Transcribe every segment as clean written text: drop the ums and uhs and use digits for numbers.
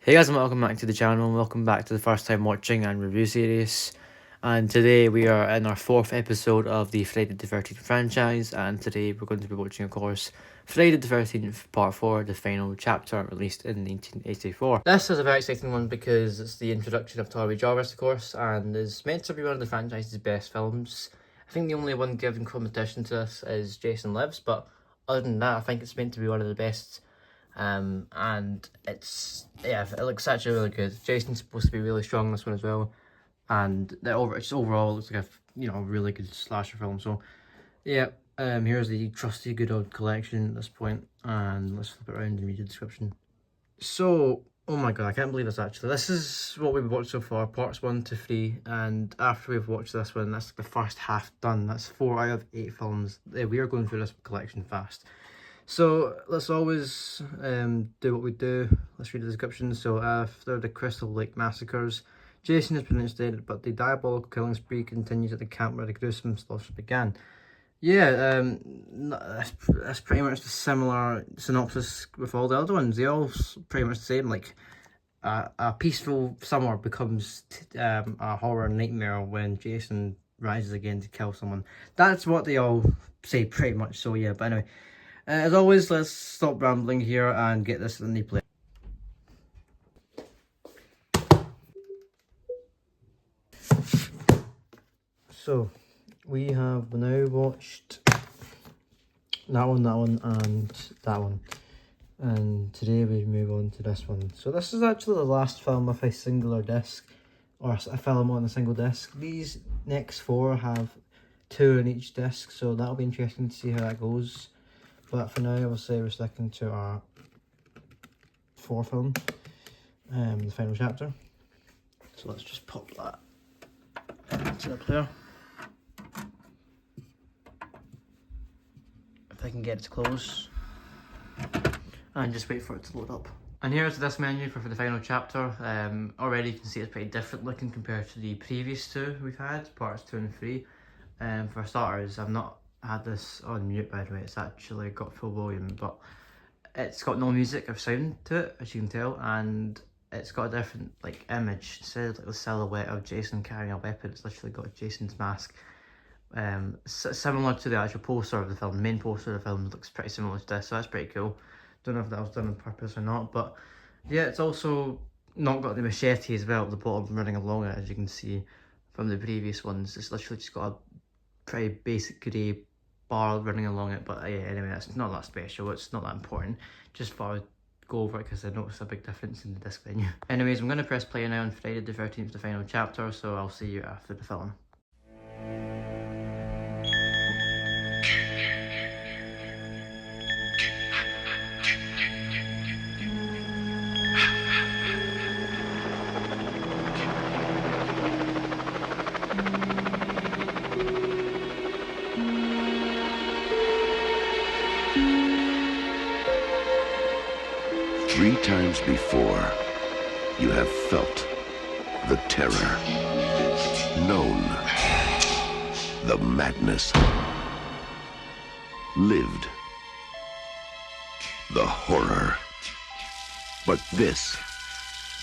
Hey guys, and welcome back to the channel, and welcome back to the first time watching and review series. And today we are in our fourth episode of the Friday the 13th franchise, and today we're going to be watching, of course, Friday the 13th Part 4, the final chapter, released in 1984. This is a very exciting one because it's the introduction of Tommy Jarvis, of course, and is meant to be one of the franchise's best films. I think the only one given competition to this is Jason Lives, but other than that, I think it's meant to be one of the best. And it looks actually really good. Jason's supposed to be really strong in this one as well, and overall looks like a really good slasher film. So yeah, here's the trusty good old collection at this point, and let's flip it around and read the description. So, oh my god, I can't believe this is what we've watched so far, parts 1 to 3, and after we've watched this one, that's the first half done. That's 4 out of 8 films. We are going through this collection fast. So let's always do what we do. Let's read the description. So after the Crystal Lake massacres, Jason has been dead, but the diabolical killing spree continues at the camp where the gruesome slaughter began. Yeah, that's pretty much the similar synopsis with all the other ones. They all pretty much the same. Like a peaceful summer becomes a horror nightmare when Jason rises again to kill someone. That's what they all say pretty much. So yeah, but anyway. As always, let's stop rambling here and get this in the play. So, we have now watched that one, and that one. And today we move on to this one. So this is actually the last film with a singular disc, or a film on a single disc. These next 4 have 2 on each disc, so that'll be interesting to see how that goes. But for now, obviously, we're sticking to our 4 film, the final chapter. So let's just pop that into the player. If I can get it to close. And just wait for it to load up. And here's this menu for the final chapter. Already you can see it's pretty different looking compared to the previous 2 we've had, parts 2 and 3. For starters, I've not had this on mute, by the way. It's actually got full volume, but it's got no music or sound to it, as you can tell, and it's got a different image. Instead of the silhouette of Jason carrying a weapon, it's literally got Jason's mask. Similar to the actual poster of the film. The main poster of the film looks pretty similar to this, so that's pretty cool. Don't know if that was done on purpose or not, but yeah, it's also not got the machete as well at the bottom running along it, as you can see from the previous ones. It's literally just got a pretty basic grey bar running along it, but yeah, anyway, that's not that special, it's not that important. Just thought I'd go over it because I noticed a big difference in the disc menu. Anyways, I'm going to press play now on Friday the 13th, the final chapter, so I'll see you after the film. 3 times before, you have felt the terror, known the madness, lived the horror. But this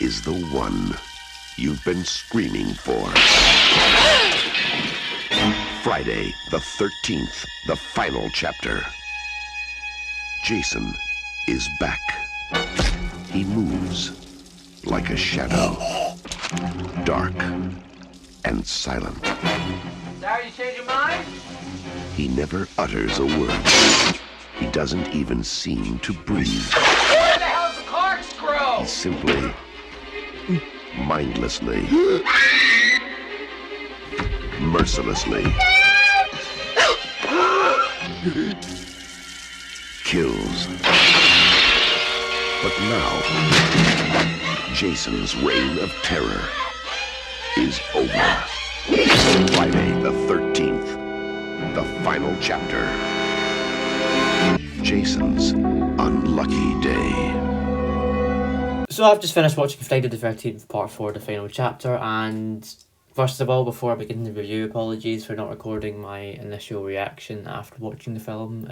is the one you've been screaming for. Friday the 13th, the final chapter. Jason is back. He moves like a shadow, dark and silent. Sorry you changed your mind? He never utters a word. He doesn't even seem to breathe. Where the hell's the corkscrew? He simply, mindlessly, mercilessly kills. But now, Jason's reign of terror is over. Friday the 13th, the final chapter. Jason's unlucky day. So I've just finished watching Friday the 13th Part 4, the final chapter, and first of all, before I begin the review, apologies for not recording my initial reaction after watching the film.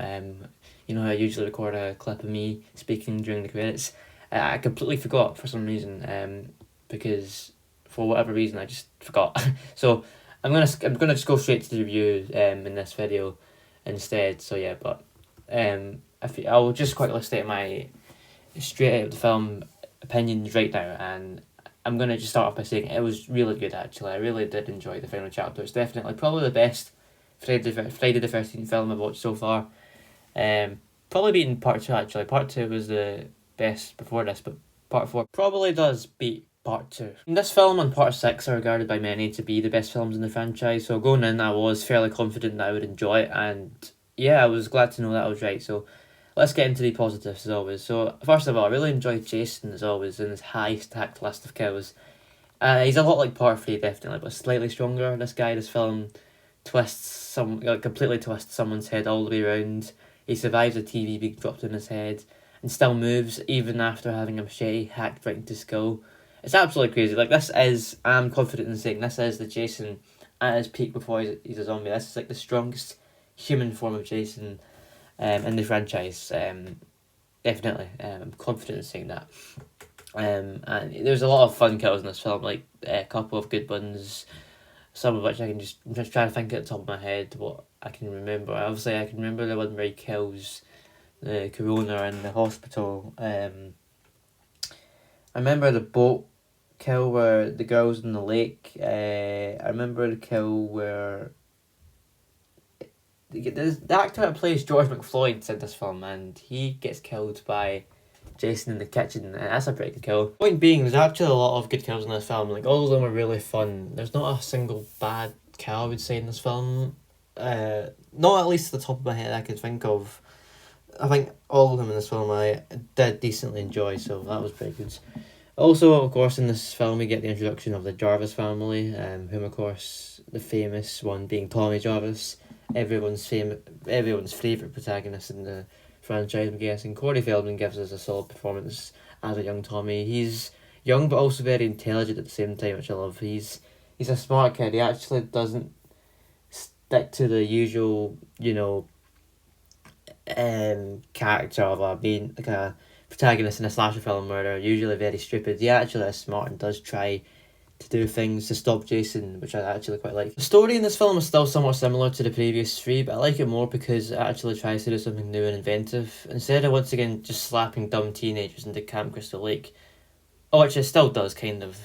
You know, I usually record a clip of me speaking during the credits. I completely forgot for some reason, because for whatever reason I just forgot. So I'm gonna just go straight to the review in this video instead. So yeah, but I'll just quickly state my straight out of the film opinions right now, and I'm gonna just start off by saying it was really good. Actually, I really did enjoy the final chapter. It's definitely probably the best Friday the 13th film I've watched so far. Probably beating part 2 actually. Part 2 was the best before this, but part 4 probably does beat part 2. And this film and part 6 are regarded by many to be the best films in the franchise, so going in I was fairly confident that I would enjoy it, and yeah, I was glad to know that I was right. So let's get into the positives as always. So first of all, I really enjoyed Jason as always in his high stacked list of kills. He's a lot like part 3 definitely, but slightly stronger. This film completely twists someone's head all the way around. He survives a TV being dropped on his head and still moves even after having a machete hacked right into his skull. It's absolutely crazy. Like, I'm confident in saying this is the Jason at his peak before he's a zombie. This is like the strongest human form of Jason in the franchise. Definitely. I'm confident in saying that. And there's a lot of fun kills in this film, like a couple of good ones, some of which I'm just trying to think at the top of my head what I can remember. Obviously, I can remember the one where he kills the coroner in the hospital. I remember the boat kill where the girl's in the lake. I remember the kill where the actor that plays George McFloyd's in this film, and he gets killed by Jason in the kitchen. That's a pretty good kill. Point being, there's actually a lot of good kills in this film. Like, all of them are really fun. There's not a single bad kill, I would say, in this film. Not at least at the top of my head I could think of. I think all of them in this film I did decently enjoy, so that was pretty good. Also, of course, in this film we get the introduction of the Jarvis family, whom, of course, the famous one being Tommy Jarvis, everyone's favourite protagonist in the franchise, I'm guessing. Corey Feldman gives us a solid performance as a young Tommy. He's young but also very intelligent at the same time, which I love. He's a smart kid. He actually doesn't stick to the usual, character of a protagonist in a slasher film where they're usually very stupid. He actually is smart and does try to do things to stop Jason, which I actually quite like. The story in this film is still somewhat similar to the previous 3, but I like it more because it actually tries to do something new and inventive. Instead of once again just slapping dumb teenagers into Camp Crystal Lake, which it still does kind of,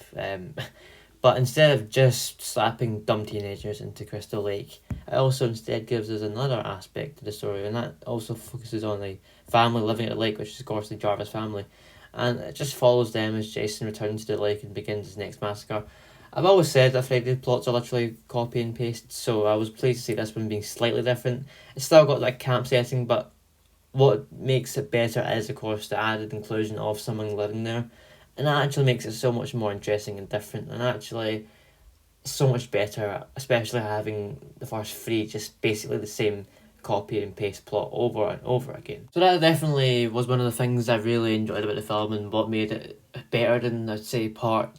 but instead of just slapping dumb teenagers into Crystal Lake, it also instead gives us another aspect to the story, and that also focuses on the family living at the lake, which is of course the Jarvis family. And it just follows them as Jason returns to the lake and begins his next massacre. I've always said that Freddy plots are literally copy and paste, so I was pleased to see this one being slightly different. It's still got that camp setting, but what makes it better is, of course, the added inclusion of someone living there. And that actually makes it so much more interesting and different, and actually so much better, especially having the first 3 just basically the same copy and paste plot over and over again. So that definitely was one of the things I really enjoyed about the film, and what made it better than, I'd say, part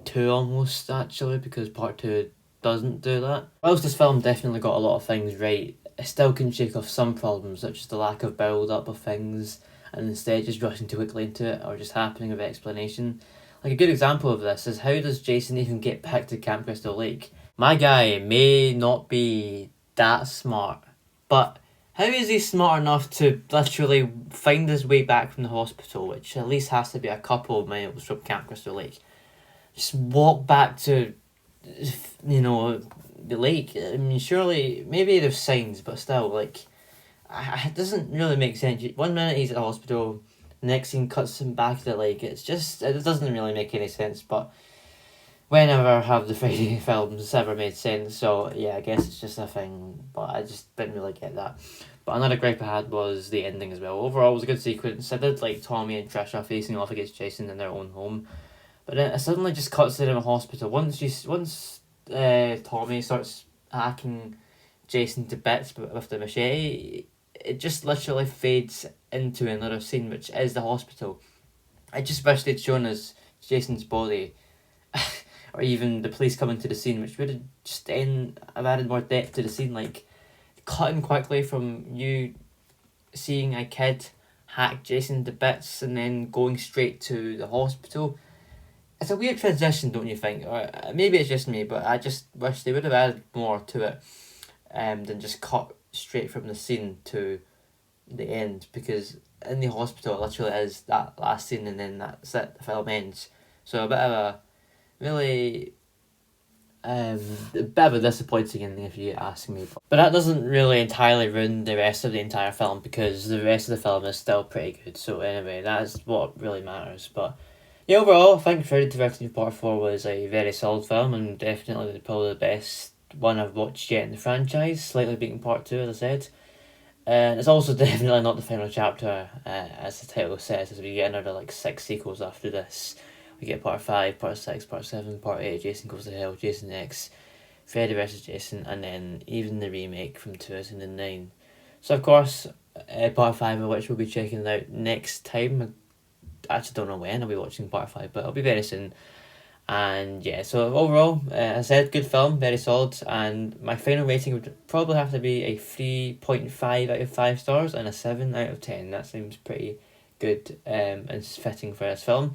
2 almost, actually, because part 2 doesn't do that. Whilst this film definitely got a lot of things right, it still can shake off some problems, such as the lack of build up of things and instead just rushing too quickly into it, or just happening without explanation. Like, a good example of this is, how does Jason even get back to Camp Crystal Lake? My guy may not be that smart, but how is he smart enough to literally find his way back from the hospital, which at least has to be a couple of miles from Camp Crystal Lake? Just walk back to, the lake. I mean, surely, maybe there's signs, but still, like, it doesn't really make sense. 1 minute he's at the hospital, the next scene cuts him back to the lake. It doesn't really make any sense, but whenever have the Friday films ever made sense? So yeah, I guess it's just a thing, but I just didn't really get that. But another gripe I had was the ending as well. Overall, it was a good sequence. I did like Tommy and Trisha facing off against Jason in their own home, but then it suddenly just cuts to them in a hospital. Once Tommy starts hacking Jason to bits with the machete, it just literally fades into another scene, which is the hospital. I just wish they'd shown us Jason's body, or even the police coming to the scene, which would have just have added more depth to the scene, like cutting quickly from you seeing a kid hack Jason to bits and then going straight to the hospital. It's a weird transition, don't you think? Or maybe it's just me, but I just wish they would have added more to it than just cut straight from the scene to the end, because in the hospital it literally is that last scene and then that's it, the film ends. So a bit of a really a bit of a disappointing ending if you ask me. But that doesn't really entirely ruin the rest of the entire film, because the rest of the film is still pretty good. So anyway, that is what really matters. But yeah, overall, I think Friday the 13th Part 4 was a very solid film and definitely probably the best one I've watched yet in the franchise, slightly beating Part 2 as I said. And it's also definitely not the final chapter, as the title says, as we get another like 6 sequels after this. We get Part 5, Part 6, Part 7, Part 8, Jason Goes to Hell, Jason X, Freddy vs. Jason, and then even the remake from 2009. So of course, Part 5 of which we'll be checking out next time. I actually don't know when I'll be watching Part 5, but it'll be very soon. And yeah, so overall, as I said, good film, very solid, and my final rating would probably have to be a 3.5 out of 5 stars and a 7 out of 10. That seems pretty good and fitting for this film.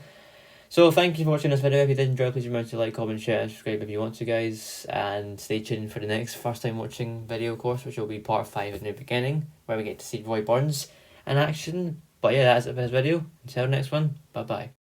So thank you for watching this video. If you did enjoy, please remember to like, comment, share, and subscribe if you want to, guys. And stay tuned for the next first time watching video, of course, which will be part 5 in the beginning, where we get to see Roy Burns in action. But yeah, that's it for this video. Until the next one, bye bye.